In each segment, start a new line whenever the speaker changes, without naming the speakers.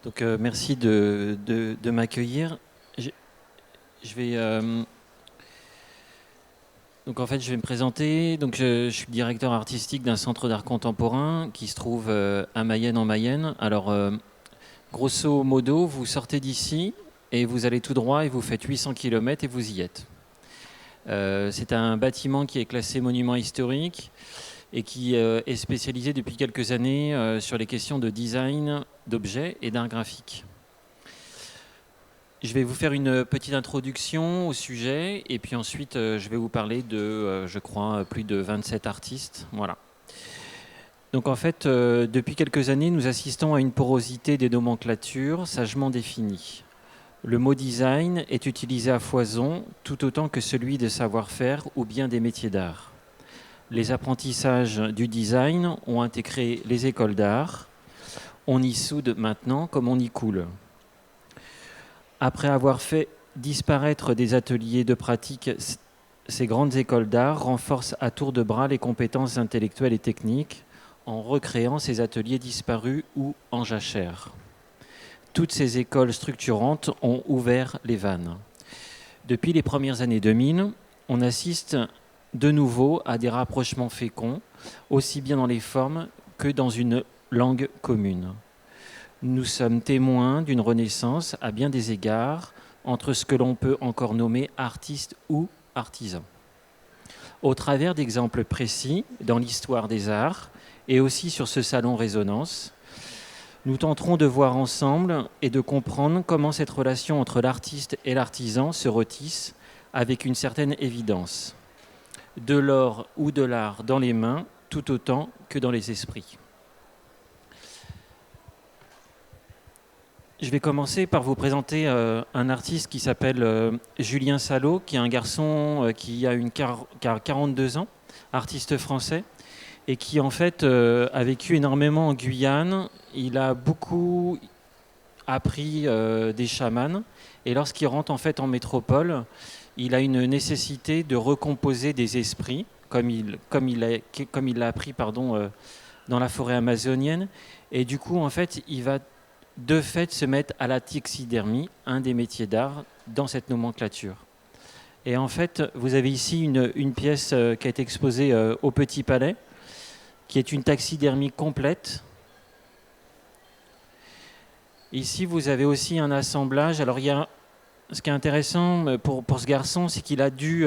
Donc, merci de m'accueillir. Je, je vais, donc, en fait, je vais me présenter. Donc, je suis directeur artistique d'un centre d'art contemporain qui se trouve à Mayenne en Mayenne. Alors, grosso modo, vous sortez d'ici et vous allez tout droit et vous faites 800 km et vous y êtes. C'est un bâtiment qui est classé monument historique et qui est spécialisé depuis quelques années sur les questions de design d'objets et d'art graphique. Je vais vous faire une petite introduction au sujet et puis ensuite je vais vous parler de, je crois, plus de 27 artistes. Voilà. Donc en fait, depuis quelques années, nous assistons à une porosité des nomenclatures sagement définie. Le mot design est utilisé à foison tout autant que celui de savoir-faire ou bien des métiers d'art. Les apprentissages du design ont intégré les écoles d'art. On y soude maintenant comme on y coule. Après avoir fait disparaître des ateliers de pratique, ces grandes écoles d'art renforcent à tour de bras les compétences intellectuelles et techniques en recréant ces ateliers disparus ou en jachère. Toutes ces écoles structurantes ont ouvert les vannes. Depuis les premières années 2000, on assiste de nouveau à des rapprochements féconds, aussi bien dans les formes que dans une langue commune. Nous sommes témoins d'une renaissance à bien des égards entre ce que l'on peut encore nommer artiste ou artisan. Au travers d'exemples précis dans l'histoire des arts et aussi sur ce salon Résonance, nous tenterons de voir ensemble et de comprendre comment cette relation entre l'artiste et l'artisan se retisse avec une certaine évidence. De l'or ou de l'art dans les mains, tout autant que dans les esprits. Je vais commencer par vous présenter un artiste qui s'appelle Julien Salot, qui est un garçon qui a 42 ans, artiste français, et qui en fait a vécu énormément en Guyane. Il a beaucoup appris des chamans, et lorsqu'il rentre en fait en métropole, il a une nécessité de recomposer des esprits, comme il l'a appris dans la forêt amazonienne, et du coup en fait il va de fait se mettre à la taxidermie, un des métiers d'art dans cette nomenclature. Et en fait, vous avez ici une pièce qui a été exposée au Petit Palais, qui est une taxidermie complète. Ici, vous avez aussi un assemblage. Alors, ce qui est intéressant pour ce garçon, c'est qu'il a dû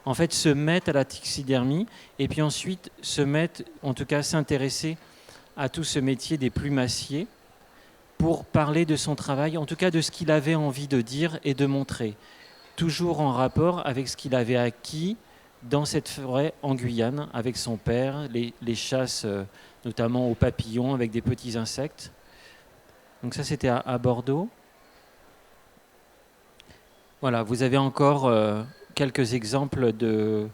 en fait se mettre à la taxidermie et puis ensuite se mettre, en tout cas s'intéresser à tout ce métier des plumassiers, pour parler de son travail, en tout cas de ce qu'il avait envie de dire et de montrer, toujours en rapport avec ce qu'il avait acquis dans cette forêt en Guyane, avec son père, les chasses notamment aux papillons avec des petits insectes. Donc ça c'était à Bordeaux. Voilà, vous avez encore quelques exemples de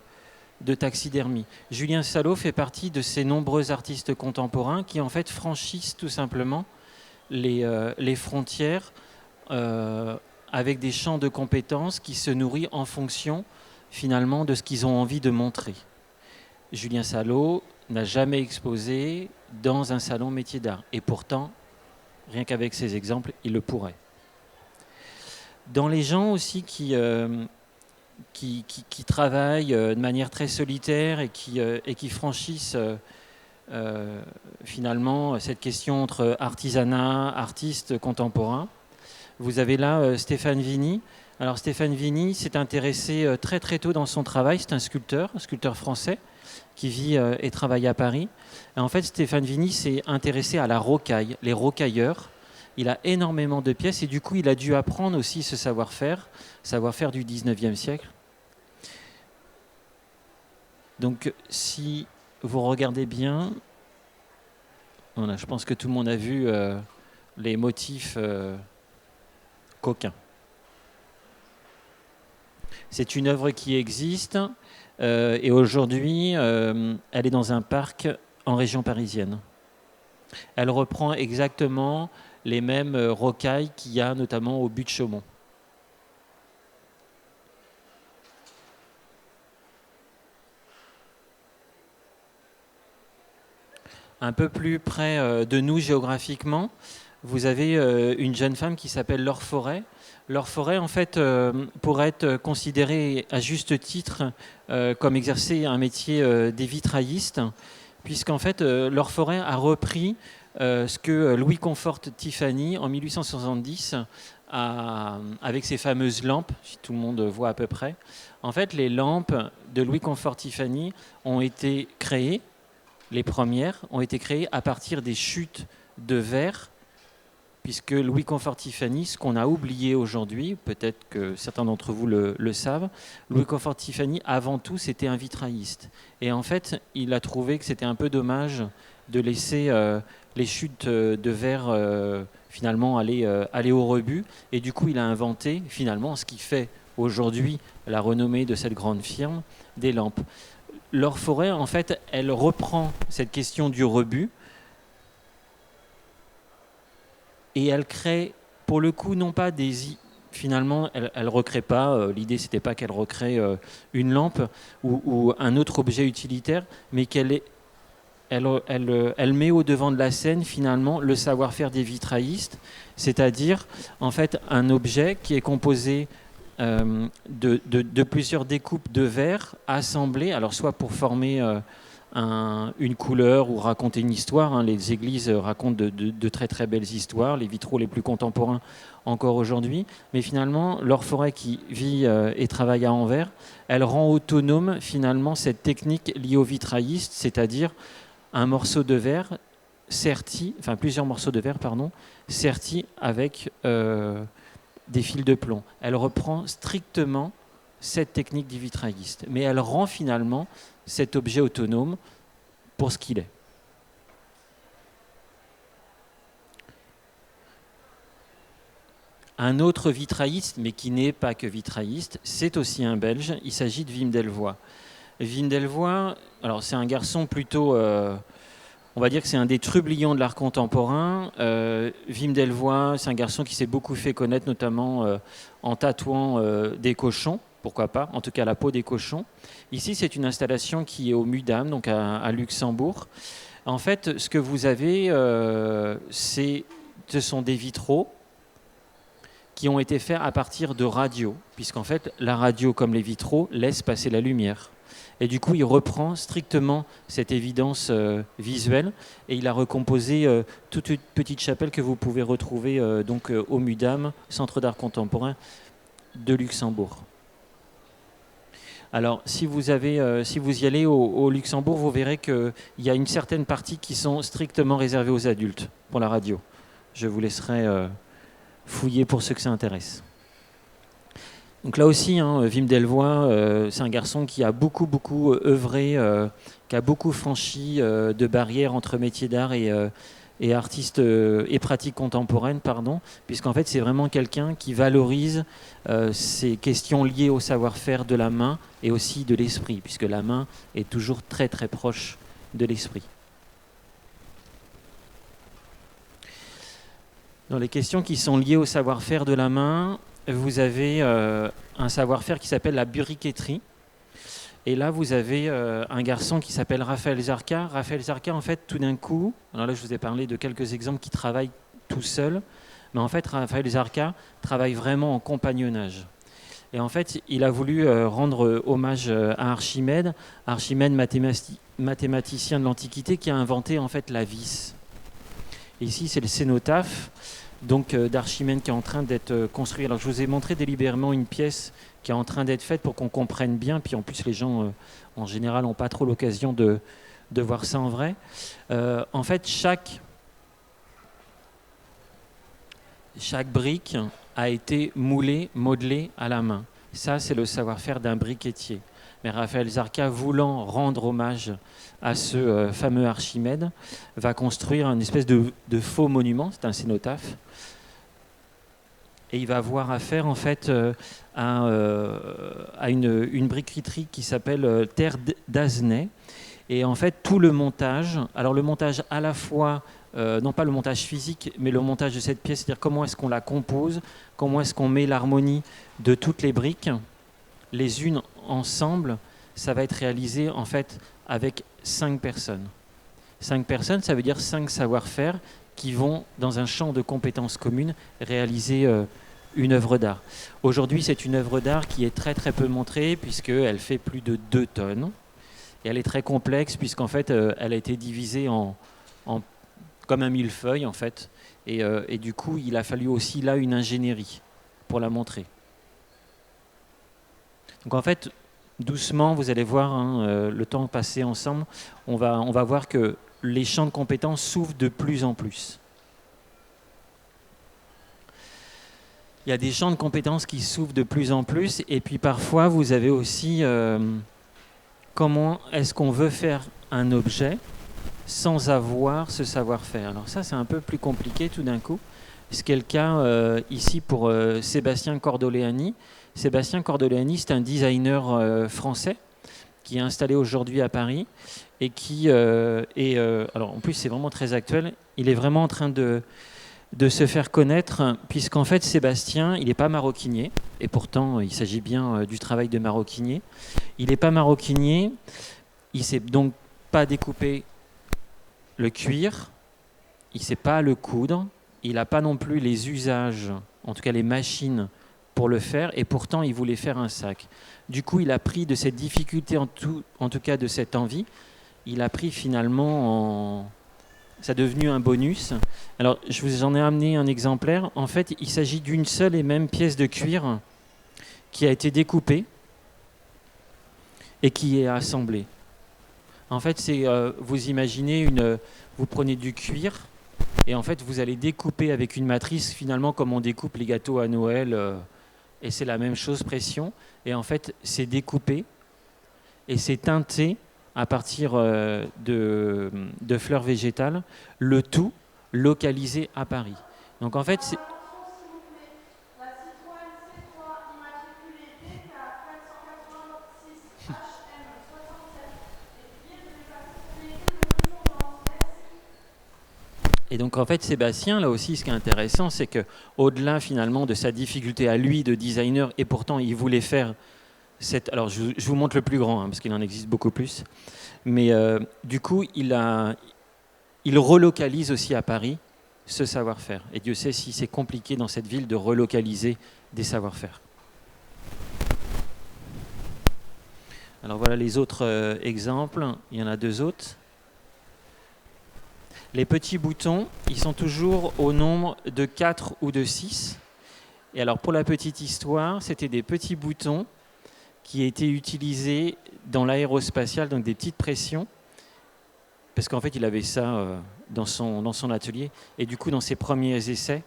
taxidermie. Julien Salot fait partie de ces nombreux artistes contemporains qui en fait franchissent tout simplement les frontières avec des champs de compétences qui se nourrissent en fonction finalement de ce qu'ils ont envie de montrer. Julien Salot n'a jamais exposé dans un salon métier d'art et pourtant, rien qu'avec ces exemples, il le pourrait. Dans les gens aussi qui travaillent de manière très solitaire et qui franchissent finalement cette question entre artisanat, artiste contemporain. Vous avez là Stéphane Vigny. Alors Stéphane Vigny s'est intéressé très très tôt dans son travail. C'est un sculpteur français qui vit et travaille à Paris. Et en fait, Stéphane Vigny s'est intéressé à la rocaille, les rocailleurs. Il a énormément de pièces et du coup, il a dû apprendre aussi ce savoir-faire du 19e siècle. Donc, si vous regardez bien, voilà, je pense que tout le monde a vu les motifs coquins. C'est une œuvre qui existe et aujourd'hui, elle est dans un parc en région parisienne. Elle reprend exactement les mêmes rocailles qu'il y a notamment au but de Chaumont. Un peu plus près de nous géographiquement, vous avez une jeune femme qui s'appelle Laure Forêt. Laure Forêt, en fait, pourrait être considérée à juste titre comme exercer un métier des vitraillistes, puisqu'en fait, Laure Forêt a repris ce que Louis Comfort Tiffany, en 1870, avec ses fameuses lampes, si tout le monde voit à peu près. En fait, les lampes de Louis Comfort Tiffany ont été créées, les premières ont été créées à partir des chutes de verre, puisque Louis Comfort Tiffany, ce qu'on a oublié aujourd'hui, peut-être que certains d'entre vous le savent, Louis Comfort Tiffany, avant tout, c'était un vitrailliste. Et en fait, il a trouvé que c'était un peu dommage de laisser les chutes de verre finalement aller au rebut. Et du coup, il a inventé finalement ce qui fait aujourd'hui la renommée de cette grande firme, des lampes. Laure Forêt, en fait, elle reprend cette question du rebut et elle crée, pour le coup, non pas des... Finalement, elle ne recrée pas, l'idée c'était pas qu'elle recrée une lampe ou un autre objet utilitaire, mais elle met au devant de la scène finalement le savoir-faire des vitraillistes, c'est-à-dire en fait un objet qui est composé de plusieurs découpes de verre assemblées, alors soit pour former une couleur ou raconter une histoire. Hein. Les églises racontent de très très belles histoires, les vitraux les plus contemporains encore aujourd'hui. Mais finalement, Laure Forêt, qui vit et travaille à Anvers, elle rend autonome finalement cette technique liée au vitrailliste, c'est-à-dire un morceau de verre serti, enfin plusieurs morceaux de verre, pardon, sertis avec des fils de plomb. Elle reprend strictement cette technique du vitrailliste, mais elle rend finalement cet objet autonome pour ce qu'il est. Un autre vitrailliste, mais qui n'est pas que vitrailliste, c'est aussi un Belge, il s'agit de Wim Delvoye. Wim Delvoye, alors c'est un garçon plutôt... on va dire que c'est un des trublions de l'art contemporain. Wim Delvoye, c'est un garçon qui s'est beaucoup fait connaître, notamment en tatouant des cochons, pourquoi pas, en tout cas la peau des cochons. Ici, c'est une installation qui est au Mudam, donc à Luxembourg. En fait, ce que vous avez, ce sont des vitraux qui ont été faits à partir de radios, puisqu'en fait, la radio, comme les vitraux, laisse passer la lumière. Et du coup, il reprend strictement cette évidence visuelle et il a recomposé toute une petite chapelle que vous pouvez retrouver donc au Mudam, Centre d'art contemporain de Luxembourg. Alors, si vous y allez au Luxembourg, vous verrez qu'il y a une certaine partie qui sont strictement réservées aux adultes pour la radio. Je vous laisserai fouiller pour ceux que ça intéresse. Donc là aussi, hein, Wim Delvoye, c'est un garçon qui a beaucoup œuvré, qui a beaucoup franchi de barrières entre métiers d'art et artistes et pratiques contemporaines, pardon, puisqu'en fait c'est vraiment quelqu'un qui valorise ces questions liées au savoir-faire de la main et aussi de l'esprit, puisque la main est toujours très très proche de l'esprit. Dans les questions qui sont liées au savoir-faire de la main, vous avez un savoir-faire qui s'appelle la briqueterie. Et là, vous avez un garçon qui s'appelle Raphaël Zarka. Raphaël Zarka, en fait, tout d'un coup, alors là, je vous ai parlé de quelques exemples qui travaillent tout seuls, mais en fait, Raphaël Zarka travaille vraiment en compagnonnage. Et en fait, il a voulu rendre hommage à Archimède, mathématicien de l'Antiquité, qui a inventé en fait la vis. Et ici, c'est le cénotaphe donc d'Archimède qui est en train d'être construit. Alors, je vous ai montré délibérément une pièce qui est en train d'être faite pour qu'on comprenne bien. Puis en plus, les gens, en général, n'ont pas trop l'occasion de voir ça en vrai. En fait, chaque brique a été moulée, modelée à la main. Ça, c'est le savoir-faire d'un briquetier. Mais Raphaël Zarka, voulant rendre hommage à ce fameux Archimède, va construire une espèce de faux monument, c'est un cénotaphe, et il va avoir affaire en fait à une briqueterie qui s'appelle Terre d'Azenay. Et en fait, tout le montage, alors le montage à la fois, non pas le montage physique, mais le montage de cette pièce, c'est-à-dire comment est-ce qu'on la compose, comment est-ce qu'on met l'harmonie de toutes les briques, les unes ensemble, ça va être réalisé en fait avec 5 personnes. 5 personnes, ça veut dire 5 savoir-faire qui vont, dans un champ de compétences communes, réaliser une œuvre d'art. Aujourd'hui, c'est une œuvre d'art qui est très très peu montrée, puisqu'elle fait plus de 2 tonnes. Et elle est très complexe, puisqu'en fait, elle a été divisée comme un millefeuille, en fait. Et du coup, il a fallu aussi là une ingénierie pour la montrer. Donc en fait, doucement, vous allez voir, hein, le temps passé ensemble, on va voir que les champs de compétences s'ouvrent de plus en plus. Il y a des champs de compétences qui s'ouvrent de plus en plus, et puis parfois, vous avez aussi comment est-ce qu'on veut faire un objet sans avoir ce savoir-faire. Alors ça, c'est un peu plus compliqué tout d'un coup. Ce qui est le cas ici pour Sébastien Cordoleani. Sébastien Cordoleani, c'est un designer français qui est installé aujourd'hui à Paris et qui alors en plus c'est vraiment très actuel. Il est vraiment en train de se faire connaître, puisqu'en fait Sébastien, il n'est pas maroquinier, et pourtant il s'agit bien du travail de maroquinier. Il n'est pas maroquinier, il ne sait donc pas découper le cuir, il ne sait pas le coudre, il n'a pas non plus les usages, en tout cas les machines pour le faire, et pourtant il voulait faire un sac. Du coup, il a pris de cette difficulté, en tout cas de cette envie, il a pris finalement ça est devenu un bonus. Alors, je vous en ai amené un exemplaire. En fait, il s'agit d'une seule et même pièce de cuir qui a été découpée et qui est assemblée. En fait, c'est vous imaginez vous prenez du cuir et en fait, vous allez découper avec une matrice, finalement, comme on découpe les gâteaux à Noël. Et c'est la même chose, pression. Et en fait, c'est découpé et c'est teinté à partir de fleurs végétales, le tout localisé à Paris. Donc en fait, c'est... Et donc en fait, Sébastien, là aussi, ce qui est intéressant, c'est que au-delà finalement de sa difficulté à lui de designer, et pourtant il voulait faire alors je vous montre le plus grand, hein, parce qu'il en existe beaucoup plus. Mais du coup, il relocalise aussi à Paris ce savoir-faire. Et Dieu sait si c'est compliqué dans cette ville de relocaliser des savoir-faire. Alors voilà les autres exemples. Il y en a 2 autres. Les petits boutons, ils sont toujours au nombre de 4 ou de 6. Et alors pour la petite histoire, c'était des petits boutons qui étaient utilisés dans l'aérospatiale, donc des petites pressions, parce qu'en fait, il avait ça dans son atelier. Et du coup, dans ses premiers essais,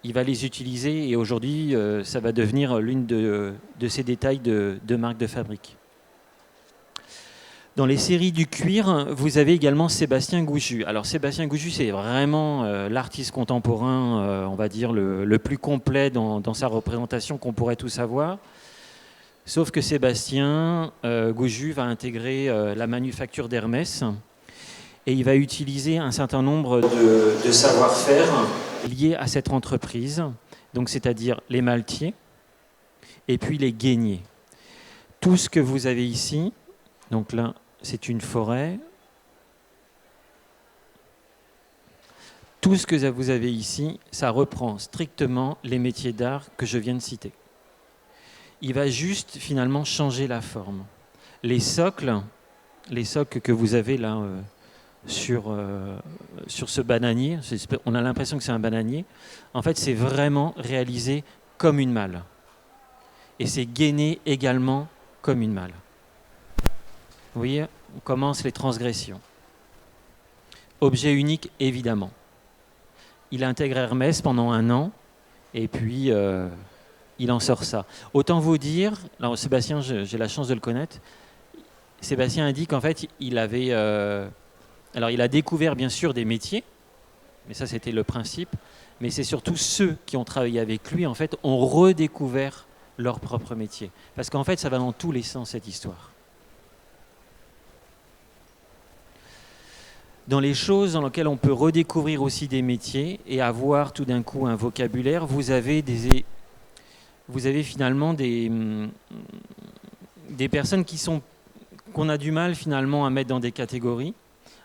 il va les utiliser. Et aujourd'hui, ça va devenir l'une de ses détails de marque de fabrique. Dans les séries du cuir, vous avez également Sébastien Gouju. Alors, Sébastien Gouju, c'est vraiment l'artiste contemporain, on va dire, le plus complet dans sa représentation qu'on pourrait tous avoir. Sauf que Sébastien Gouju va intégrer la manufacture d'Hermès et il va utiliser un certain nombre de savoir-faire liés à cette entreprise, donc c'est-à-dire les maltiers et puis les guéniers. Tout ce que vous avez ici, donc là c'est une forêt, tout ce que vous avez ici, ça reprend strictement les métiers d'art que je viens de citer. Il va juste finalement changer la forme. Les socles que vous avez là sur ce bananier, on a l'impression que c'est un bananier, en fait c'est vraiment réalisé comme une malle. Et c'est gainé également comme une malle. Vous voyez, on commence les transgressions. Objet unique, évidemment. Il intègre Hermès pendant 1 an, et puis... il en sort ça. Autant vous dire, alors Sébastien, j'ai la chance de le connaître, Sébastien a dit qu'en fait, il a découvert bien sûr des métiers, mais ça c'était le principe, mais c'est surtout ceux qui ont travaillé avec lui, en fait, ont redécouvert leur propre métier. Parce qu'en fait, ça va dans tous les sens, cette histoire. Dans les choses dans lesquelles on peut redécouvrir aussi des métiers et avoir tout d'un coup un vocabulaire, vous avez finalement des personnes qu'on a du mal finalement à mettre dans des catégories.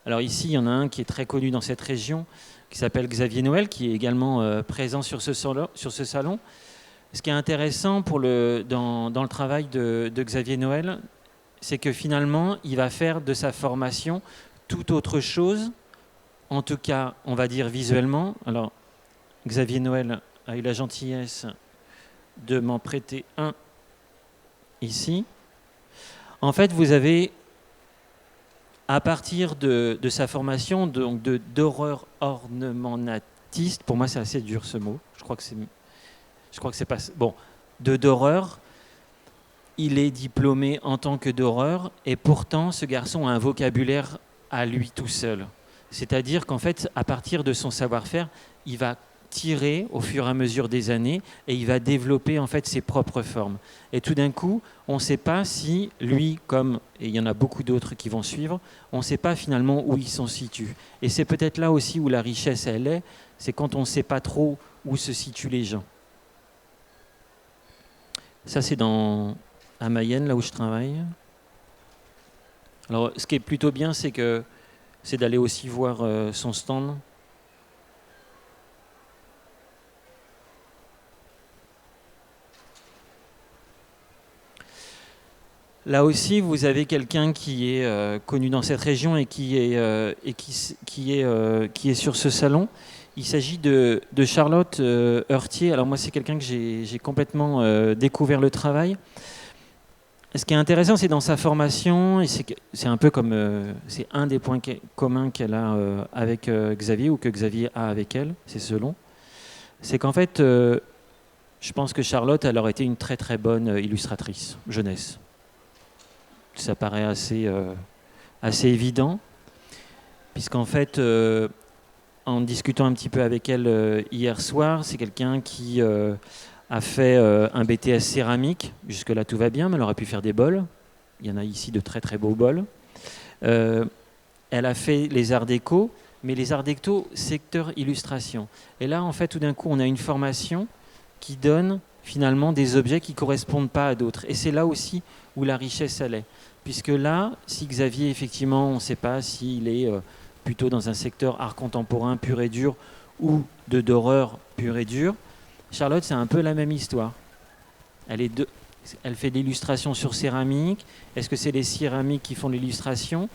Alors ici, il y en a un qui est très connu dans cette région, qui s'appelle Xavier Noël, qui est également présent sur ce salon. Ce qui est intéressant dans le travail de Xavier Noël, c'est que finalement, il va faire de sa formation tout autre chose, en tout cas, on va dire visuellement. Alors, Xavier Noël a eu la gentillesse de m'en prêter un ici. En fait, vous avez, à partir de sa formation donc d'horreur ornementiste, pour moi c'est assez dur ce mot, je crois que c'est pas... Bon, d'horreur, il est diplômé en tant que d'horreur, et pourtant ce garçon a un vocabulaire à lui tout seul. C'est-à-dire qu'en fait, à partir de son savoir-faire, il va tirer au fur et à mesure des années et il va développer en fait ses propres formes. Et tout d'un coup, on ne sait pas si lui, comme, et il y en a beaucoup d'autres qui vont suivre, on ne sait pas finalement où ils s'en situent. Et c'est peut-être là aussi où la richesse elle est, c'est quand on ne sait pas trop où se situent les gens. Ça c'est à Mayenne, là où je travaille. Alors ce qui est plutôt bien, c'est d'aller aussi voir son stand. Là aussi, vous avez quelqu'un qui est connu dans cette région et qui est sur ce salon. Il s'agit de Charlotte Heurtier. Alors moi, c'est quelqu'un que j'ai complètement découvert le travail. Ce qui est intéressant, c'est dans sa formation, et c'est un peu comme c'est un des points communs qu'elle a avec Xavier, ou que Xavier a avec elle, c'est selon. C'est qu'en fait, je pense que Charlotte, elle aurait été une très très bonne illustratrice jeunesse. Ça paraît assez évident, puisqu'en fait, en discutant un petit peu avec elle hier soir, c'est quelqu'un qui a fait un BTS céramique. Jusque-là, tout va bien, mais elle aurait pu faire des bols. Il y en a ici de très très beaux bols. Elle a fait les arts déco, mais les arts déco, secteur illustration. Et là, en fait, tout d'un coup, on a une formation qui donne finalement des objets qui ne correspondent pas à d'autres. Et c'est là aussi où la richesse elle est. Puisque là, si Xavier, effectivement, on ne sait pas s'il est plutôt dans un secteur art contemporain pur et dur ou d'horreur pur et dur, Charlotte, c'est un peu la même histoire. Elle fait de l'illustration sur céramique. Est-ce que c'est les céramiques qui font l'illustration ?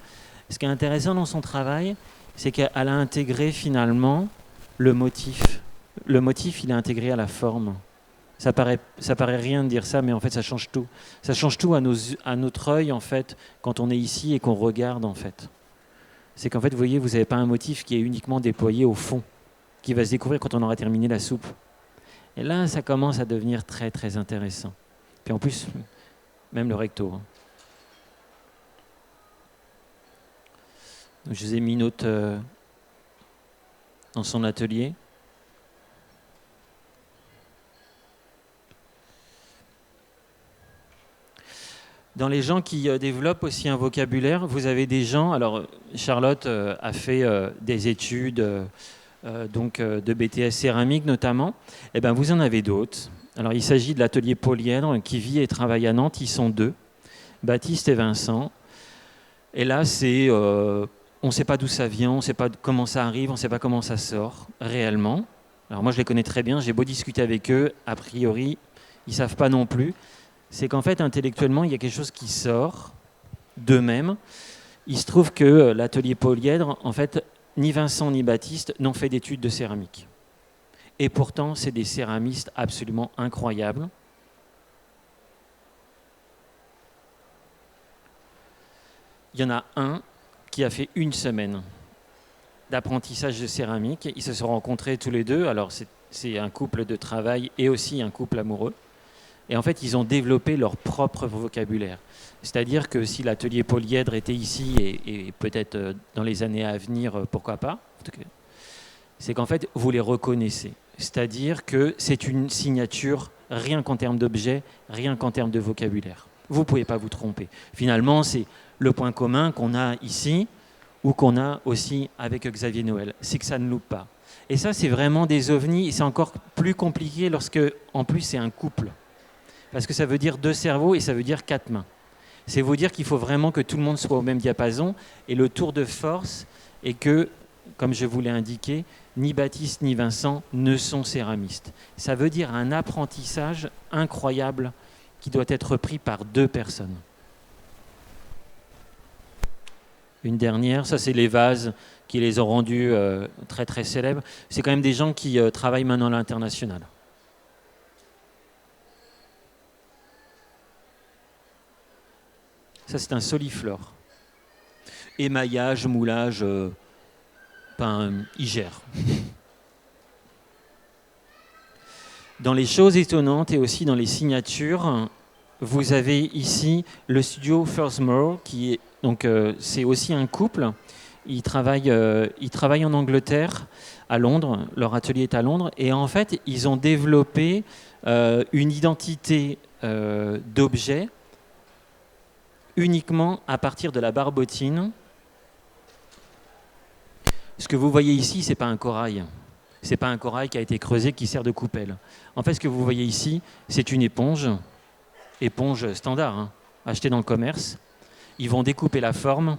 Ce qui est intéressant dans son travail, c'est qu'elle a intégré finalement le motif. Le motif, il est intégré à la forme. Ça paraît rien de dire ça, mais en fait, ça change tout. Ça change tout à notre œil, en fait, quand on est ici et qu'on regarde, en fait. C'est qu'en fait, vous voyez, vous n'avez pas un motif qui est uniquement déployé au fond, qui va se découvrir quand on aura terminé la soupe. Et là, ça commence à devenir très, très intéressant. Puis en plus, même le recto. Donc, je vous ai mis une note dans son atelier. Dans les gens qui développent aussi un vocabulaire, vous avez des gens... Alors, Charlotte a fait des études de BTS céramique notamment. Et ben, vous en avez d'autres. Alors, il s'agit de l'atelier Polyèdre qui vit et travaille à Nantes. Ils sont deux, Baptiste et Vincent. Et là, on ne sait pas d'où ça vient, on ne sait pas comment ça arrive, on ne sait pas comment ça sort réellement. Alors moi, je les connais très bien. J'ai beau discuter avec eux, a priori, ils ne savent pas non plus. C'est qu'en fait, intellectuellement, il y a quelque chose qui sort d'eux-mêmes. Il se trouve que l'atelier Polyèdre, en fait, ni Vincent ni Baptiste n'ont fait d'études de céramique. Et pourtant, c'est des céramistes absolument incroyables. Il y en a un qui a fait 1 semaine d'apprentissage de céramique. Ils se sont rencontrés tous les deux. Alors, c'est un couple de travail et aussi un couple amoureux. Et en fait, ils ont développé leur propre vocabulaire. C'est-à-dire que si l'atelier Polyèdre était ici, et peut-être dans les années à venir, pourquoi pas, c'est qu'en fait, vous les reconnaissez. C'est-à-dire que c'est une signature, rien qu'en termes d'objets, rien qu'en termes de vocabulaire. Vous ne pouvez pas vous tromper. Finalement, c'est le point commun qu'on a ici, ou qu'on a aussi avec Xavier Noël. C'est que ça ne loupe pas. Et ça, c'est vraiment des ovnis, et c'est encore plus compliqué lorsque, en plus, c'est un couple. Parce que ça veut dire 2 cerveaux et ça veut dire 4 mains. C'est vous dire qu'il faut vraiment que tout le monde soit au même diapason. Et le tour de force est que, comme je vous l'ai indiqué, ni Baptiste ni Vincent ne sont céramistes. Ça veut dire un apprentissage incroyable qui doit être pris par 2 personnes. Une dernière, ça c'est les vases qui les ont rendus très très célèbres. C'est quand même des gens qui travaillent maintenant à l'international. Ça c'est un soliflore. Émaillage, moulage, ils gèrent. Dans les choses étonnantes et aussi dans les signatures, vous avez ici le studio First Moore, qui est donc c'est aussi un couple. Ils travaillent en Angleterre, à Londres. Leur atelier est à Londres, et en fait, ils ont développé une identité d'objet uniquement à partir de la barbotine. Ce que vous voyez ici, c'est pas un corail. C'est pas un corail qui a été creusé qui sert de coupelle. En fait, ce que vous voyez ici, c'est une éponge standard, achetée dans le commerce. Ils vont découper la forme,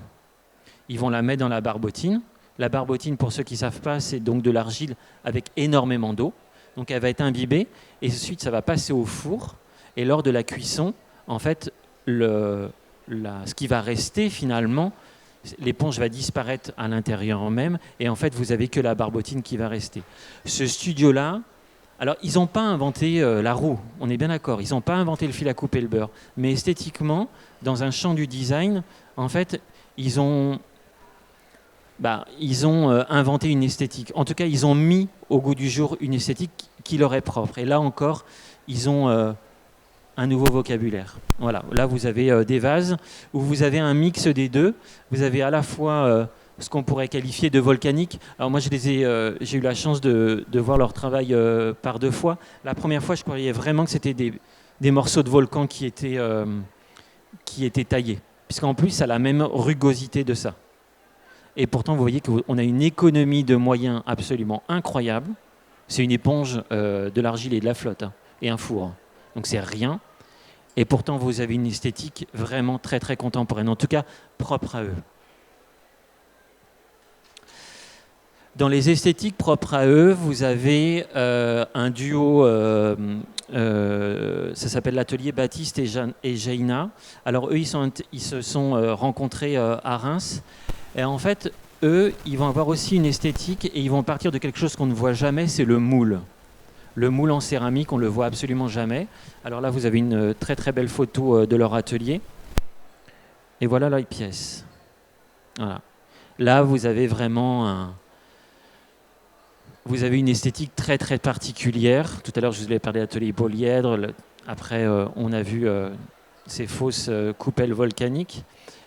ils vont la mettre dans la barbotine. La barbotine, pour ceux qui ne savent pas, c'est donc de l'argile avec énormément d'eau. Donc elle va être imbibée et ensuite ça va passer au four. Et lors de la cuisson, en fait, ce qui va rester finalement, l'éponge va disparaître à l'intérieur même, et en fait, vous n'avez que la barbotine qui va rester. Ce studio-là, alors ils n'ont pas inventé la roue, on est bien d'accord, ils n'ont pas inventé le fil à couper le beurre, mais esthétiquement, dans un champ du design, en fait, ils ont inventé une esthétique. En tout cas, ils ont mis au goût du jour une esthétique qui leur est propre. Et là encore, ils ont un nouveau vocabulaire. Voilà, là vous avez des vases où vous avez un mix des deux. Vous avez à la fois ce qu'on pourrait qualifier de volcanique. Alors moi, j'ai eu la chance de voir leur travail par 2 fois. La première fois, je croyais vraiment que c'était des morceaux de volcan qui étaient taillés, puisqu'en plus, ça a la même rugosité de ça. Et pourtant, vous voyez qu'on a une économie de moyens absolument incroyable. C'est une éponge de l'argile et de la flotte, et un four. Donc c'est rien. Et pourtant, vous avez une esthétique vraiment très très contemporaine, en tout cas propre à eux. Dans les esthétiques propres à eux, vous avez un duo, ça s'appelle l'atelier Baptiste et Jaina. Alors eux, ils se sont rencontrés à Reims. Et en fait, eux, ils vont avoir aussi une esthétique et ils vont partir de quelque chose qu'on ne voit jamais, c'est le moule. Le moule en céramique, on ne le voit absolument jamais. Alors là, vous avez une très très belle photo de leur atelier. Et voilà la pièce. Voilà. Là, vous avez vraiment vous avez une esthétique très très particulière. Tout à l'heure, je vous ai parlé de l'atelier polyèdre. Après, on a vu ces fausses coupelles volcaniques.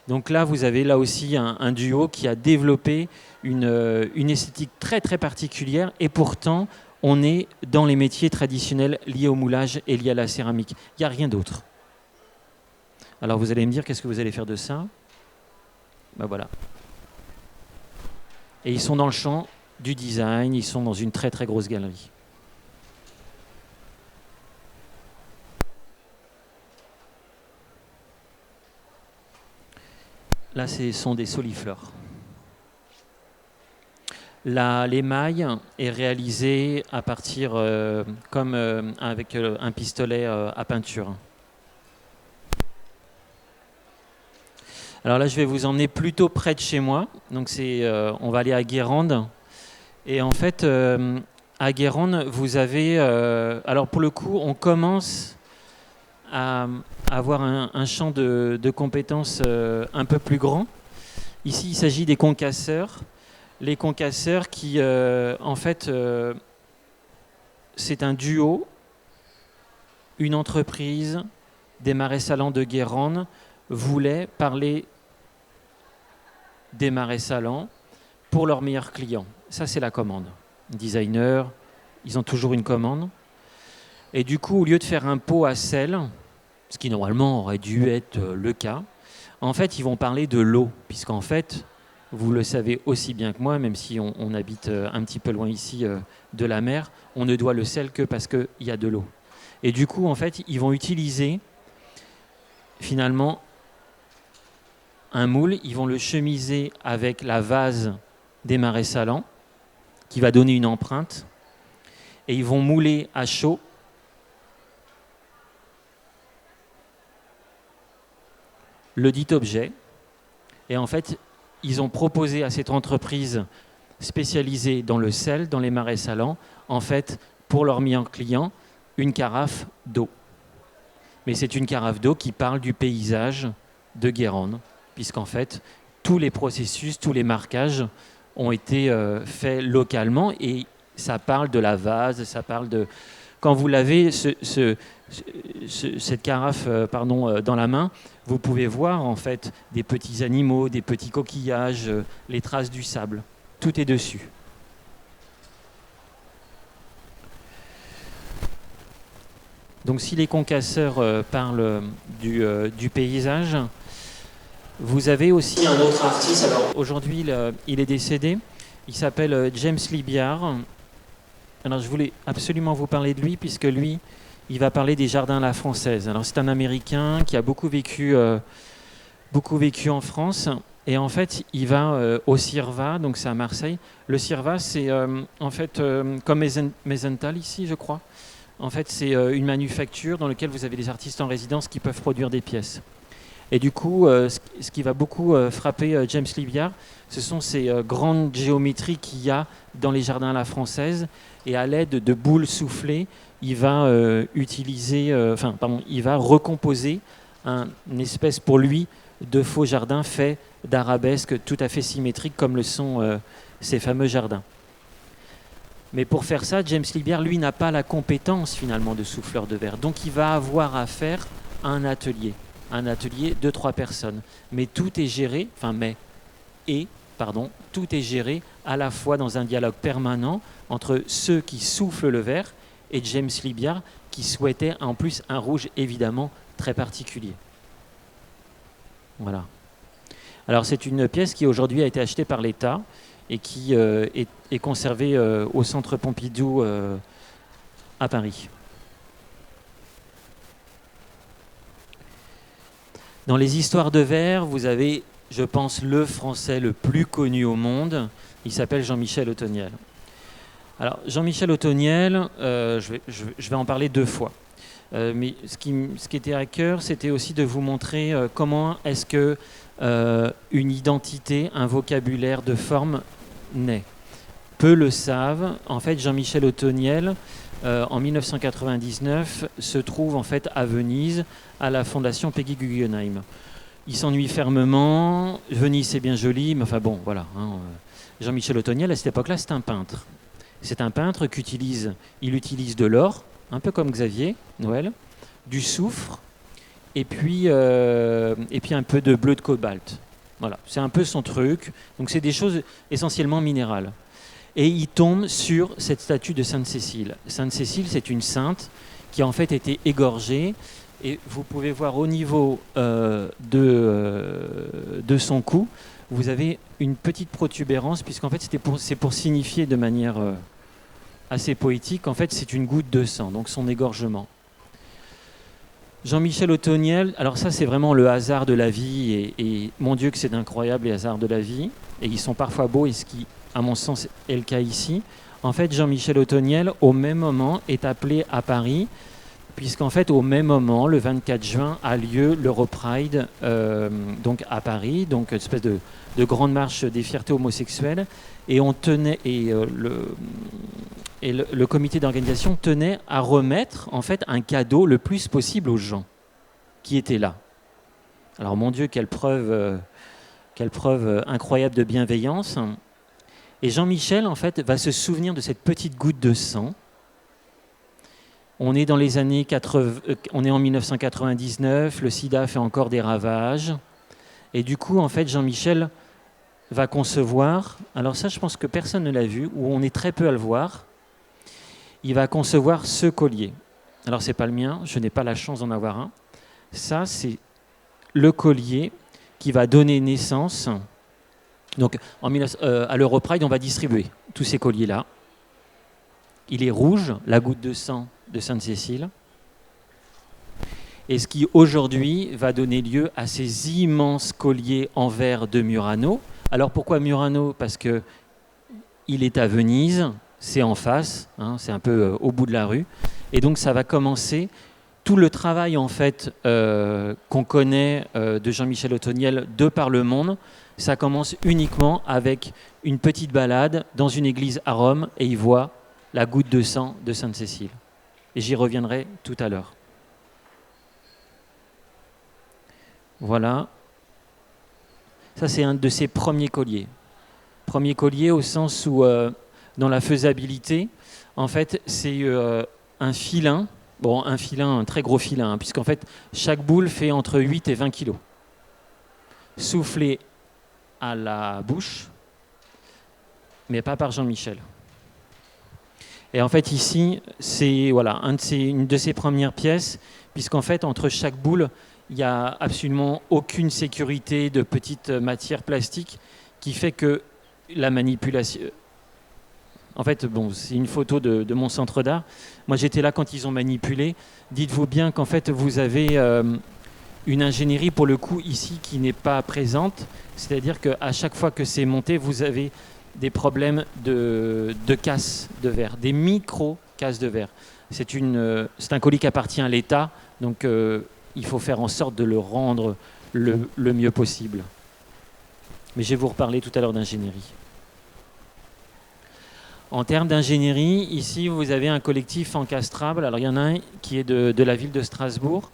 Donc là, vous avez là aussi un duo qui a développé une esthétique très très particulière, et pourtant, on est dans les métiers traditionnels liés au moulage et liés à la céramique. Il n'y a rien d'autre. Alors vous allez me dire, qu'est-ce que vous allez faire de ça? Ben voilà. Et ils sont dans le champ du design, ils sont dans une très très grosse galerie. Là, ce sont des soliflores. L'émail est réalisé à partir, avec un pistolet à peinture. Alors là, je vais vous emmener plutôt près de chez moi. Donc on va aller à Guérande. Et en fait, à Guérande, vous avez... alors pour le coup, on commence à avoir un champ de compétences un peu plus grand. Ici, il s'agit des concasseurs. Les concasseurs qui, en fait, c'est un duo, une entreprise, des marais salants de Guérande, voulait parler des marais salants pour leurs meilleurs clients. Ça, c'est la commande. Designer, ils ont toujours une commande. Et du coup, au lieu de faire un pot à sel, ce qui normalement aurait dû être le cas, en fait, ils vont parler de l'eau, puisqu'en fait, vous le savez aussi bien que moi, même si on habite un petit peu loin ici de la mer, on ne doit le sel que parce qu'il y a de l'eau. Et du coup, en fait, ils vont utiliser finalement un moule, ils vont le chemiser avec la vase des marais salants, qui va donner une empreinte, et ils vont mouler à chaud le dit objet. Et en fait, ils ont proposé à cette entreprise spécialisée dans le sel, dans les marais salants, en fait, pour leur meilleur client, une carafe d'eau. Mais c'est une carafe d'eau qui parle du paysage de Guérande, puisqu'en fait, tous les processus, tous les marquages ont été faits localement, et ça parle de la vase, ça parle de... Quand vous l'avez, cette carafe dans la main, vous pouvez voir en fait des petits animaux, des petits coquillages, les traces du sable. Tout est dessus. Donc si les concasseurs parlent du paysage, vous avez aussi un autre artiste. Alors aujourd'hui, il est décédé. Il s'appelle James Libyard. Alors je voulais absolument vous parler de lui, puisque lui, il va parler des jardins à la française. Alors c'est un Américain qui a beaucoup vécu en France. Et en fait, il va au Cirva, donc c'est à Marseille. Le Cirva, c'est en fait comme Meisenthal ici, je crois. En fait, c'est une manufacture dans laquelle vous avez des artistes en résidence qui peuvent produire des pièces. Et du coup, ce qui va beaucoup frapper James Libyard, ce sont ces grandes géométries qu'il y a dans les jardins à la française. Et à l'aide de boules soufflées, il va il va recomposer une espèce pour lui de faux jardin fait d'arabesques tout à fait symétriques comme le sont ces fameux jardins. Mais pour faire ça, James Libyard, lui, n'a pas la compétence finalement de souffleur de verre. Donc il va avoir à faire un atelier de 3 personnes. Mais tout est géré, tout est géré à la fois dans un dialogue permanent entre ceux qui soufflent le verre et James Libyard, qui souhaitait en plus un rouge évidemment très particulier. Voilà. Alors c'est une pièce qui aujourd'hui a été achetée par l'État et qui est conservée au Centre Pompidou à Paris. Dans les histoires de verre, vous avez, je pense, le Français le plus connu au monde. Il s'appelle Jean-Michel Othoniel. Alors, Jean-Michel Othoniel, je vais en parler 2 fois. Mais ce qui était à cœur, c'était aussi de vous montrer comment est-ce que une identité, un vocabulaire de forme naît. Peu le savent. En fait, Jean-Michel Othoniel, en 1999, se trouve en fait à Venise, à la fondation Peggy Guggenheim. Il s'ennuie fermement. Venise, c'est bien joli, mais enfin bon, voilà. Jean-Michel Othoniel, à cette époque-là, c'est un peintre. C'est un peintre qui utilise de l'or, un peu comme Xavier Noël, du soufre, et puis un peu de bleu de cobalt. Voilà, c'est un peu son truc. Donc c'est des choses essentiellement minérales. Et il tombe sur cette statue de Sainte-Cécile. Sainte-Cécile, c'est une sainte qui a en fait été égorgée. Et vous pouvez voir au niveau de son cou, vous avez une petite protubérance, puisqu'en fait c'est pour signifier de manière assez poétique, en fait c'est une goutte de sang, donc son égorgement. Jean-Michel Othoniel, alors ça c'est vraiment le hasard de la vie, et mon Dieu que c'est d'incroyables les hasards de la vie, et ils sont parfois beaux, et ce qui à mon sens est le cas ici. En fait Jean-Michel Othoniel au même moment est appelé à Paris, puisqu'en fait au même moment, le 24 juin, a lieu l'Europride donc à Paris, donc une espèce de grande marche des fiertés homosexuelles, et le comité d'organisation tenait à remettre en fait un cadeau le plus possible aux gens qui étaient là. Alors mon Dieu, quelle preuve incroyable de bienveillance. Et Jean-Michel en fait va se souvenir de cette petite goutte de sang. On est dans les années 80, on est en 1999, le sida fait encore des ravages. Et du coup, en fait, Jean-Michel va concevoir, alors ça je pense que personne ne l'a vu, ou on est très peu à le voir, il va concevoir ce collier. Alors c'est pas le mien, je n'ai pas la chance d'en avoir un. Ça c'est le collier qui va donner naissance. Donc à l'Europride, on va distribuer tous ces colliers-là. Il est rouge, la goutte de sang de Sainte-Cécile. et ce qui aujourd'hui va donner lieu à ces immenses colliers en verre de Murano. Alors pourquoi Murano? Parce qu'il est à Venise, c'est en face, hein, c'est un peu au bout de la rue, et donc ça va commencer tout le travail en fait qu'on connaît de Jean-Michel Othoniel de par le monde. Ça commence uniquement avec une petite balade dans une église à Rome et il voit la goutte de sang de Sainte-Cécile. Et j'y reviendrai tout à l'heure. Voilà. Ça, c'est un de ses premiers colliers. Premier collier au sens où, dans la faisabilité, en fait, c'est un filin. Bon, un très gros filin, hein, puisqu'en fait, chaque boule fait entre 8 et 20 kilos. Soufflé à la bouche, mais pas par Jean-Michel. Et en fait, ici, c'est voilà, une de ses premières pièces, puisqu'en fait, entre chaque boule, il n'y a absolument aucune sécurité de petite matière plastique qui fait que la manipulation... En fait, bon, c'est une photo de mon centre d'art. Moi, j'étais là quand ils ont manipulé. Dites-vous bien qu'en fait, vous avez une ingénierie, pour le coup, ici, qui n'est pas présente. C'est-à-dire qu'à chaque fois que c'est monté, vous avez des problèmes de casse de verre, des micro-casses de verre. C'est un colis qui appartient à l'État, donc il faut faire en sorte de le rendre le mieux possible. Mais je vais vous reparler tout à l'heure d'ingénierie. En termes d'ingénierie, ici, vous avez un collectif encastrable. Alors, il y en a un qui est de la ville de Strasbourg.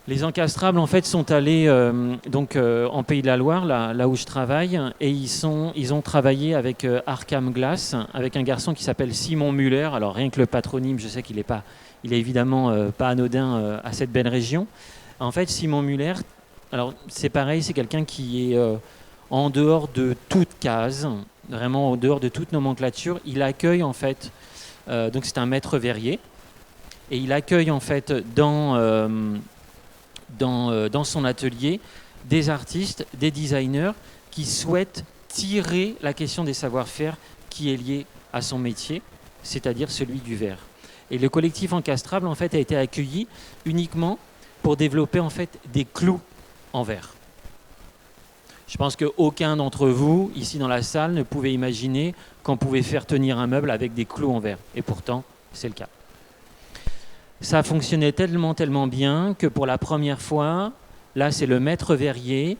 Les encastrables, en fait, sont allés en Pays de la Loire, là où je travaille, et ils ont travaillé avec Arkham Glass, avec un garçon qui s'appelle Simon Muller. Alors, rien que le patronyme, je sais qu'il est évidemment pas anodin à cette belle région. En fait, Simon Muller, alors c'est pareil, c'est quelqu'un qui est en dehors de toute case, vraiment en dehors de toute nomenclature. Il accueille, en fait, donc c'est un maître verrier, et il accueille, en fait, dans son atelier des artistes, des designers qui souhaitent tirer la question des savoir-faire qui est liée à son métier, c'est-à-dire celui du verre. Et le collectif encastrable, en fait, a été accueilli uniquement pour développer, en fait, des clous en verre. Je pense qu'aucun d'entre vous, ici dans la salle, ne pouvait imaginer qu'on pouvait faire tenir un meuble avec des clous en verre. Et pourtant, c'est le cas. Ça fonctionnait tellement bien que pour la première fois, là c'est le maître verrier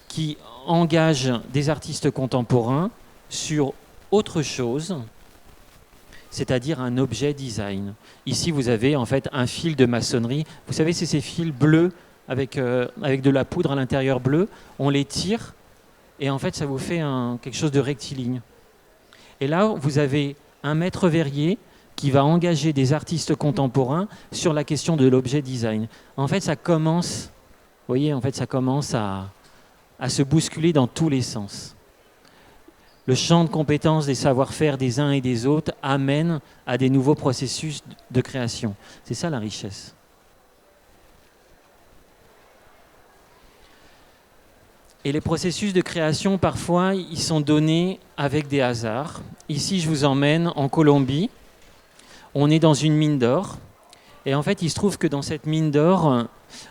qui engage des artistes contemporains sur autre chose, c'est-à-dire un objet design. Ici vous avez en fait un fil de maçonnerie. Vous savez, c'est ces fils bleus avec de la poudre à l'intérieur bleu. On les tire et en fait ça vous fait quelque chose de rectiligne. Et là vous avez un maître verrier qui va engager des artistes contemporains sur la question de l'objet design. En fait, ça commence, vous voyez, en fait, ça commence à se bousculer dans tous les sens. Le champ de compétences des savoir-faire des uns et des autres amène à des nouveaux processus de création. C'est ça la richesse. Et les processus de création, parfois, ils sont donnés avec des hasards. Ici, je vous emmène en Colombie. On est dans une mine d'or, et en fait, il se trouve que dans cette mine d'or,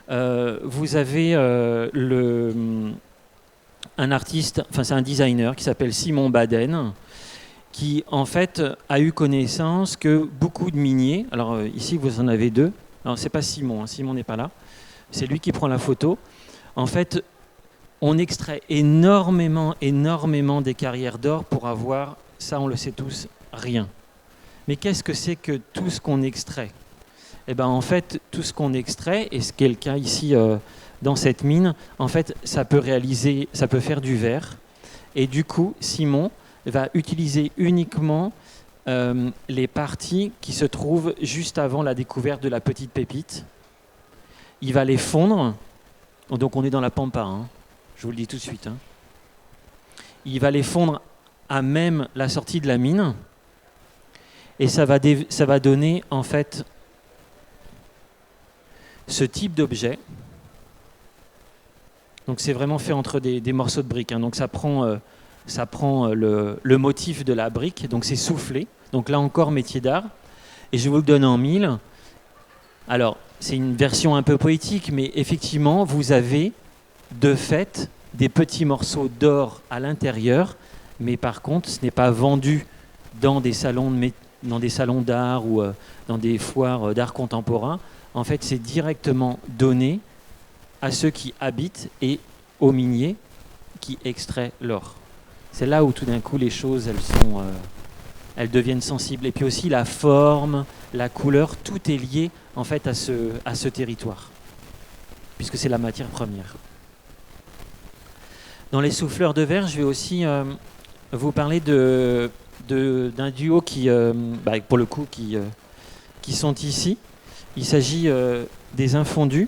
vous avez un artiste, enfin c'est un designer qui s'appelle Simon Baden, qui en fait a eu connaissance que beaucoup de miniers, alors ici vous en avez deux, alors c'est pas Simon, hein, Simon n'est pas là, c'est lui qui prend la photo. En fait, on extrait énormément des carrières d'or pour avoir, ça on le sait tous, rien. Mais qu'est-ce que c'est que tout ce qu'on extrait? Eh bien, en fait, tout ce qu'on extrait, et ce qui est le cas ici dans cette mine, en fait, ça peut faire du verre. Et du coup, Simon va utiliser uniquement les parties qui se trouvent juste avant la découverte de la petite pépite. Il va les fondre. Donc, on est dans la pampa, hein, je vous le dis tout de suite. Hein. Il va les fondre à même la sortie de la mine. Et ça va donner en fait ce type d'objet. Donc c'est vraiment fait entre des morceaux de briques. Hein. Donc ça prend le motif de la brique, donc c'est soufflé. Donc là encore métier d'art. Et je vous le donne en mille. Alors c'est une version un peu poétique, mais effectivement, vous avez de fait des petits morceaux d'or à l'intérieur, mais par contre, ce n'est pas vendu dans des salons d'art ou dans des foires d'art contemporain. En fait, c'est directement donné à ceux qui habitent et aux miniers qui extraient l'or. C'est là où tout d'un coup les choses elles deviennent sensibles. Et puis aussi la forme, la couleur, tout est lié en fait à ce territoire, puisque c'est la matière première. Dans les souffleurs de verre, je vais aussi vous parler d'un duo qui, pour le coup, qui sont ici. Il s'agit des Infondus.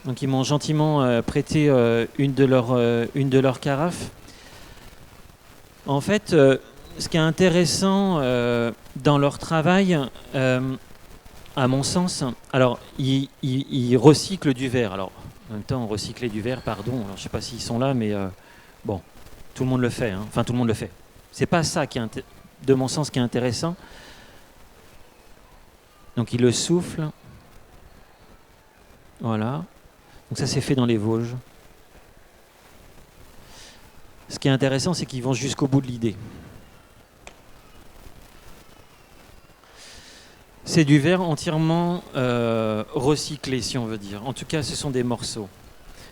Donc ils m'ont gentiment prêté une de leurs carafes. En fait, ce qui est intéressant dans leur travail, à mon sens, alors ils recyclent du verre. Alors en même temps, recycler du verre, pardon. Alors, je ne sais pas s'ils sont là, mais bon, tout le monde le fait. Hein. Enfin, tout le monde le fait. C'est pas ça qui est, de mon sens, qui est intéressant. Donc ils le soufflent. Voilà. Donc ça, c'est fait dans les Vosges. Ce qui est intéressant, c'est qu'ils vont jusqu'au bout de l'idée. C'est du verre entièrement recyclé, si on veut dire. En tout cas, ce sont des morceaux.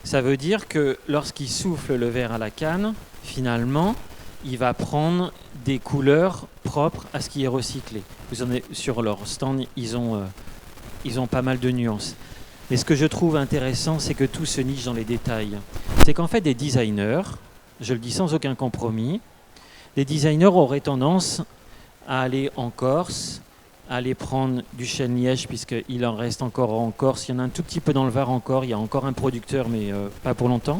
Ça veut dire que lorsqu'il souffle le verre à la canne, finalement, il va prendre des couleurs propres à ce qui est recyclé. Vous en avez, sur leur stand, ils ont pas mal de nuances. Mais ce que je trouve intéressant, c'est que tout se niche dans les détails. C'est qu'en fait, des designers, je le dis sans aucun compromis, les designers auraient tendance à aller en Corse, à aller prendre du chêne liège, puisqu'il en reste encore en Corse. Il y en a un tout petit peu dans le Var encore. Il y a encore un producteur, mais pas pour longtemps.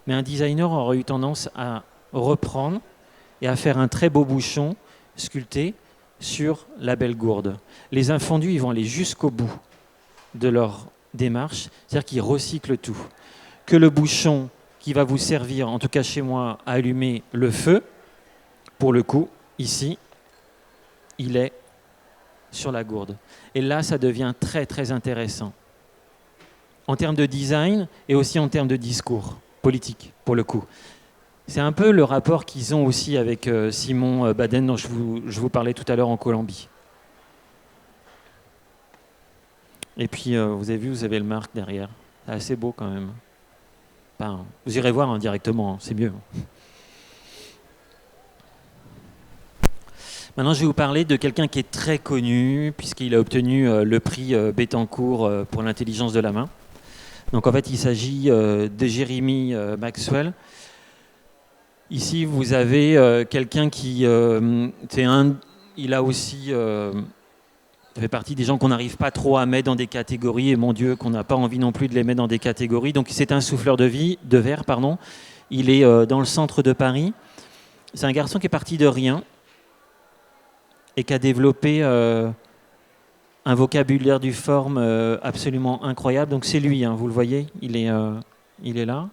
Mais un designer aurait eu tendance à reprendre et à faire un très beau bouchon sculpté sur la belle gourde. Les Infondus, ils vont aller jusqu'au bout de leur démarche, c'est-à-dire qu'ils recyclent tout. Que le bouchon qui va vous servir, en tout cas chez moi, à allumer le feu, pour le coup, ici, il est sur la gourde. Et là, ça devient très, très intéressant. En termes de design et aussi en termes de discours politique, pour le coup. C'est un peu le rapport qu'ils ont aussi avec Simon Baden, dont je vous parlais tout à l'heure en Colombie. Et puis, vous avez vu, vous avez le marque derrière. C'est assez beau quand même. Enfin, vous irez voir directement, c'est mieux. Maintenant, je vais vous parler de quelqu'un qui est très connu, puisqu'il a obtenu le prix Bettencourt pour l'intelligence de la main. Donc, en fait, il s'agit de Jeremy Maxwell. Ici, vous avez quelqu'un qui... il a aussi... Ça fait partie des gens qu'on n'arrive pas trop à mettre dans des catégories, et mon Dieu, qu'on n'a pas envie non plus de les mettre dans des catégories. Donc, c'est un souffleur de verre. Il est dans le centre de Paris. C'est un garçon qui est parti de rien, et qui a développé un vocabulaire du forme absolument incroyable. Donc c'est lui, hein, vous le voyez, il est là.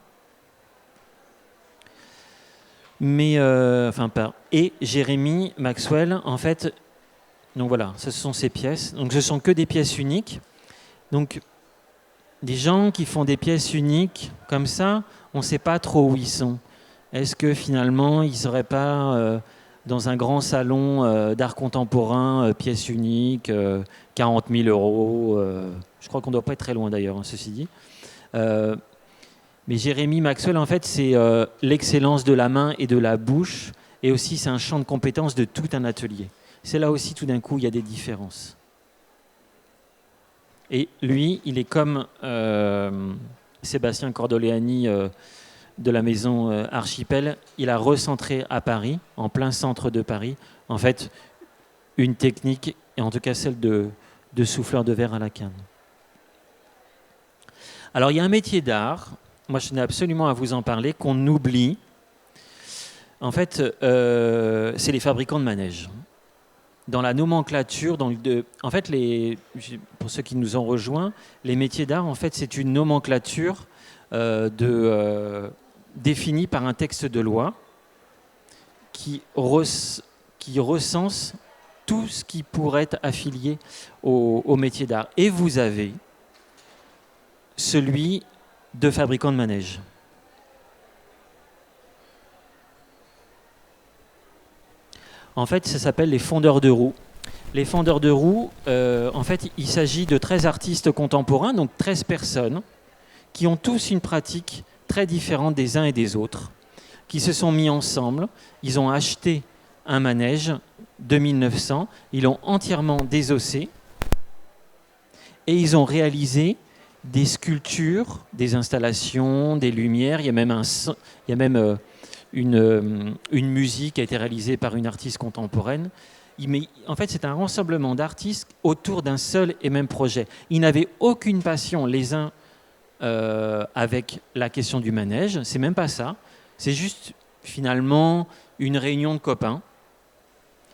Mais, et Jeremy Maxwell, en fait, donc voilà, ce sont ces pièces. Donc ce sont que des pièces uniques. Donc des gens qui font des pièces uniques comme ça, on ne sait pas trop où ils sont. Est-ce que finalement, ils ne seraient pas... dans un grand salon d'art contemporain, pièce unique, 40 000 euros. Je crois qu'on ne doit pas être très loin d'ailleurs, hein, ceci dit. Mais Jeremy Maxwell, en fait, c'est l'excellence de la main et de la bouche. Et aussi, c'est un champ de compétences de tout un atelier. C'est là aussi, tout d'un coup, il y a des différences. Et lui, il est comme Sébastien Cordoleani, de la maison Archipel, il a recentré à Paris, en plein centre de Paris, en fait, une technique, et en tout cas celle de souffleur de verre à la canne. Alors, il y a un métier d'art, moi je tenais absolument à vous en parler, qu'on oublie. En fait, c'est les fabricants de manèges. Dans la nomenclature, en fait, pour ceux qui nous ont rejoints, les métiers d'art, en fait, c'est une nomenclature définie par un texte de loi qui recense tout ce qui pourrait être affilié au métier d'art. Et vous avez celui de fabricant de manège. En fait, ça s'appelle les fondeurs de roues. Les fondeurs de roues, en fait, il s'agit de 13 artistes contemporains, donc 13 personnes, qui ont tous une pratique très différente des uns et des autres, qui se sont mis ensemble. Ils ont acheté un manège de 1900, ils l'ont entièrement désossé, et ils ont réalisé des sculptures, des installations, des lumières. Il y a même, une musique qui a été réalisée par une artiste contemporaine. En fait, c'est un rassemblement d'artistes autour d'un seul et même projet. Ils n'avaient aucune passion les uns avec la question du manège. C'est même pas ça. C'est juste finalement une réunion de copains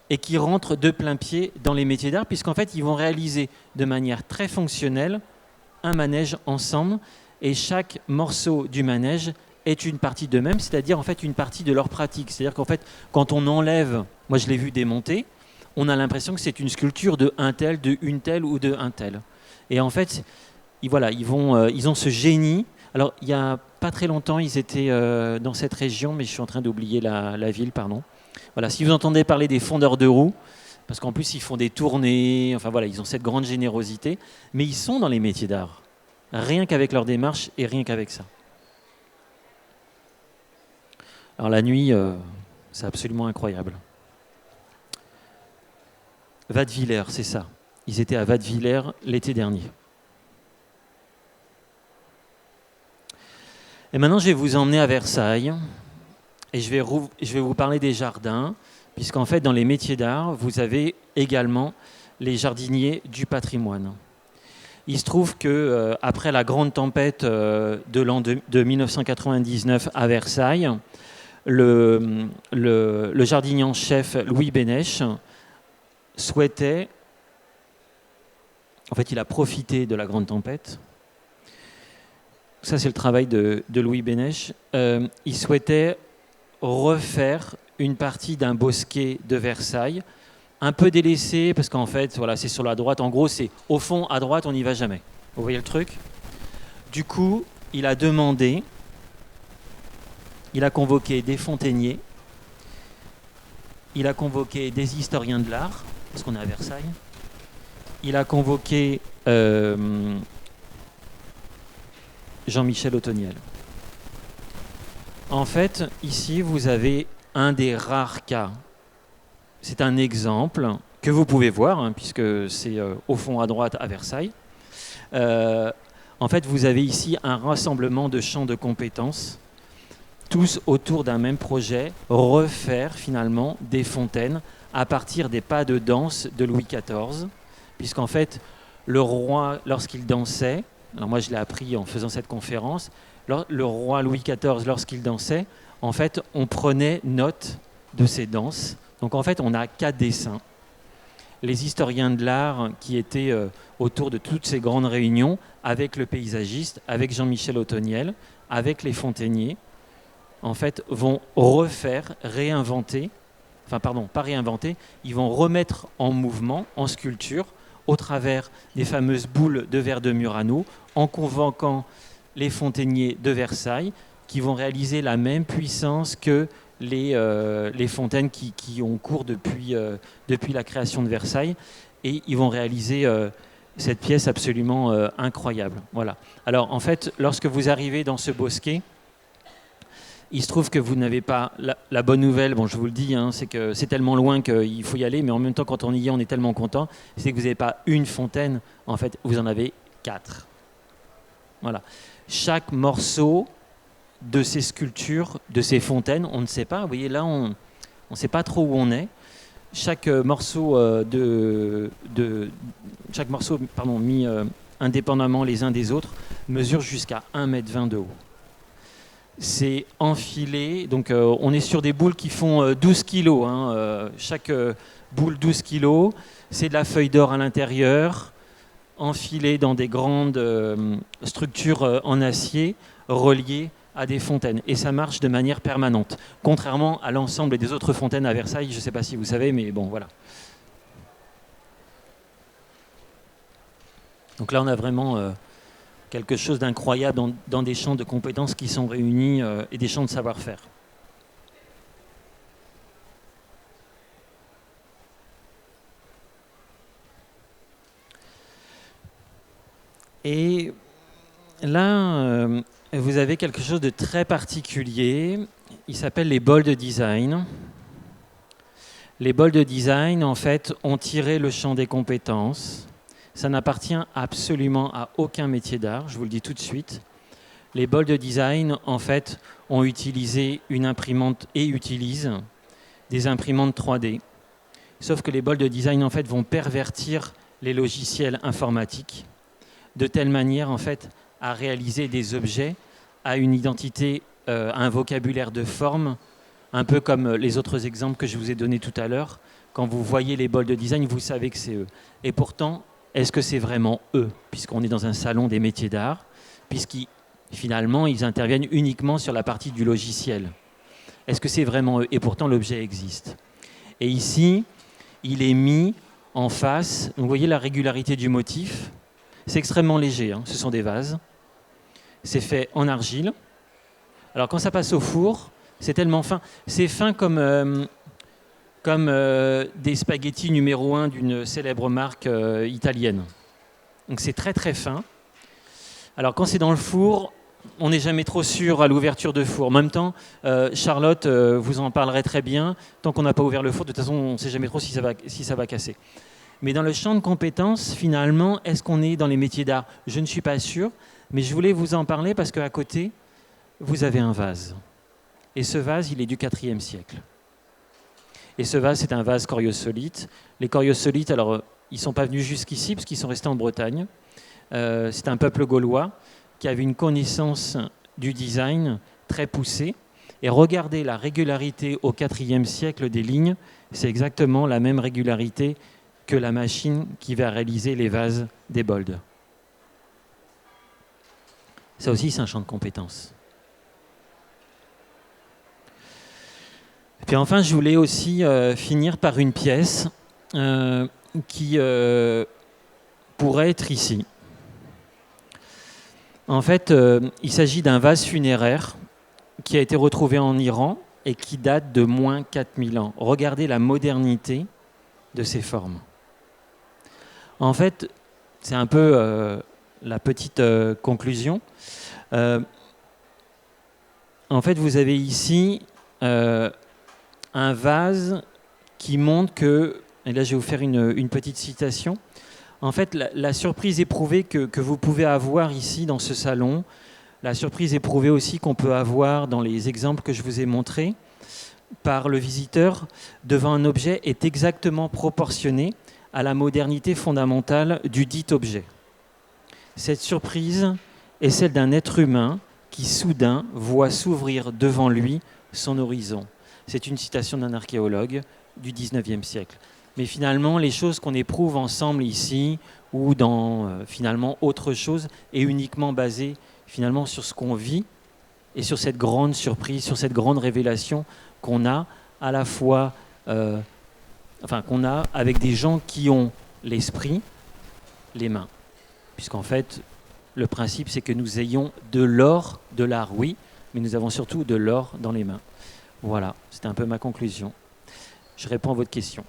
et qui rentrent de plein pied dans les métiers d'art, puisqu'en fait, ils vont réaliser de manière très fonctionnelle un manège ensemble, et chaque morceau du manège est une partie d'eux-mêmes, c'est-à-dire en fait une partie de leur pratique. C'est-à-dire qu'en fait, quand on enlève, moi je l'ai vu démonter, on a l'impression que c'est une sculpture de un tel, de une telle ou de un tel. Et en fait, ils ont ce génie. Alors, il n'y a pas très longtemps, ils étaient dans cette région, mais je suis en train d'oublier la ville, pardon. Voilà, si vous entendez parler des fondeurs de roues, parce qu'en plus ils font des tournées, enfin voilà, ils ont cette grande générosité, mais ils sont dans les métiers d'art, rien qu'avec leur démarche et rien qu'avec ça. Alors la nuit, c'est absolument incroyable. Wattwiller, c'est ça. Ils étaient à Wattwiller l'été dernier. Et maintenant, je vais vous emmener à Versailles et je vais vous parler des jardins, puisqu'en fait, dans les métiers d'art, vous avez également les jardiniers du patrimoine. Il se trouve que après la grande tempête de 1999 à Versailles, le jardinier en chef Louis Bénèche souhaitait, en fait, il a profité de la grande tempête. Ça, c'est le travail de Louis Bénèche. Il souhaitait refaire une partie d'un bosquet de Versailles, un peu délaissé, parce qu'en fait, voilà, c'est sur la droite. En gros, c'est au fond, à droite, on n'y va jamais. Vous voyez le truc ? Du coup, il a convoqué des fontainiers, il a convoqué des historiens de l'art, parce qu'on est à Versailles, il a convoqué Jean-Michel Otoniel. En fait, ici, vous avez un des rares cas. C'est un exemple que vous pouvez voir, hein, puisque c'est au fond à droite à Versailles. En fait, vous avez ici un rassemblement de champs de compétences, tous autour d'un même projet, refaire finalement des fontaines à partir des pas de danse de Louis XIV, puisqu'en fait, le roi, lorsqu'il dansait, alors moi je l'ai appris en faisant cette conférence, le roi Louis XIV, lorsqu'il dansait, en fait, on prenait note de ces danses. Donc en fait, on a 4 dessins. Les historiens de l'art qui étaient autour de toutes ces grandes réunions, avec le paysagiste, avec Jean-Michel Otoniel, avec les fontainiers, en fait, vont réinventer, ils vont remettre en mouvement, en sculpture, au travers des fameuses boules de verre de Murano, en convoquant les fontainiers de Versailles, qui vont réaliser la même puissance que les fontaines qui ont cours depuis la création de Versailles, et ils vont réaliser cette pièce absolument incroyable. Voilà. Alors en fait, lorsque vous arrivez dans ce bosquet, il se trouve que vous n'avez pas la bonne nouvelle, bon je vous le dis, hein, c'est que c'est tellement loin qu'il faut y aller, mais en même temps quand on y est, on est tellement content, c'est que vous n'avez pas une fontaine, en fait vous en avez 4. Voilà. Chaque morceau de ces sculptures, de ces fontaines, on ne sait pas, vous voyez là on ne sait pas trop où on est. Chaque morceau, mis indépendamment les uns des autres, mesure jusqu'à 1,20 m de haut. C'est enfilé, donc on est sur des boules qui font 12 kg, hein, chaque boule 12 kg, c'est de la feuille d'or à l'intérieur, enfilée dans des grandes structures en acier, reliées à des fontaines, et ça marche de manière permanente, contrairement à l'ensemble des autres fontaines à Versailles. Je ne sais pas si vous savez, mais bon, voilà. Donc là, on a vraiment quelque chose d'incroyable dans des champs de compétences qui sont réunis et des champs de savoir-faire. Et là, vous avez quelque chose de très particulier. Il s'appelle les bols de design. Les bols de design, en fait, ont tiré le champ des compétences. Ça n'appartient absolument à aucun métier d'art, je vous le dis tout de suite. Les bols de design, en fait, ont utilisé une imprimante et utilisent des imprimantes 3D. Sauf que les bols de design, en fait, vont pervertir les logiciels informatiques de telle manière, en fait, à réaliser des objets à une identité, un vocabulaire de forme, un peu comme les autres exemples que je vous ai donnés tout à l'heure. Quand vous voyez les bols de design, vous savez que c'est eux. Et pourtant, est-ce que c'est vraiment eux, puisqu'on est dans un salon des métiers d'art, puisqu'ils ils interviennent uniquement sur la partie du logiciel. Est-ce que c'est vraiment eux? Et pourtant, l'objet existe. Et ici, il est mis en face. Vous voyez la régularité du motif. C'est extrêmement léger, hein. Ce sont des vases. C'est fait en argile. Alors quand ça passe au four, c'est tellement fin. C'est fin comme des spaghettis numéro 1 d'une célèbre marque italienne. Donc c'est très très fin. Alors quand c'est dans le four, on n'est jamais trop sûr à l'ouverture de four. En même temps, Charlotte vous en parlerait très bien. Tant qu'on n'a pas ouvert le four, de toute façon, on ne sait jamais trop si ça va casser. Mais dans le champ de compétences, finalement, est-ce qu'on est dans les métiers d'art? Je ne suis pas sûr, mais je voulais vous en parler parce qu'à côté, vous avez un vase. Et ce vase, il est du IVe siècle. Et ce vase, c'est un vase coriosolites. Les coriosolites, alors, ils ne sont pas venus jusqu'ici parce qu'ils sont restés en Bretagne. C'est un peuple gaulois qui avait une connaissance du design très poussée. Et regardez la régularité au IVe siècle des lignes, c'est exactement la même régularité que la machine qui va réaliser les vases des Bold. Ça aussi, c'est un champ de compétences. Et puis enfin, je voulais aussi finir par une pièce qui pourrait être ici. En fait, il s'agit d'un vase funéraire qui a été retrouvé en Iran et qui date de moins 4000 ans. Regardez la modernité de ces formes. En fait, c'est un peu la petite conclusion. En fait, vous avez ici un vase qui montre que, et là je vais vous faire une petite citation, en fait, la surprise éprouvée que vous pouvez avoir ici dans ce salon, la surprise éprouvée aussi qu'on peut avoir dans les exemples que je vous ai montrés par le visiteur devant un objet est exactement proportionnée à la modernité fondamentale du dit objet. Cette surprise est celle d'un être humain qui soudain voit s'ouvrir devant lui son horizon. C'est une citation d'un archéologue du XIXe siècle. Mais finalement, les choses qu'on éprouve ensemble ici ou dans finalement autre chose est uniquement basée finalement sur ce qu'on vit et sur cette grande surprise, sur cette grande révélation qu'on a à la fois, qu'on a avec des gens qui ont l'esprit, les mains. Puisqu'en fait, le principe, c'est que nous ayons de l'or, de l'art, oui, mais nous avons surtout de l'or dans les mains. Voilà, c'était un peu ma conclusion. Je réponds à votre question.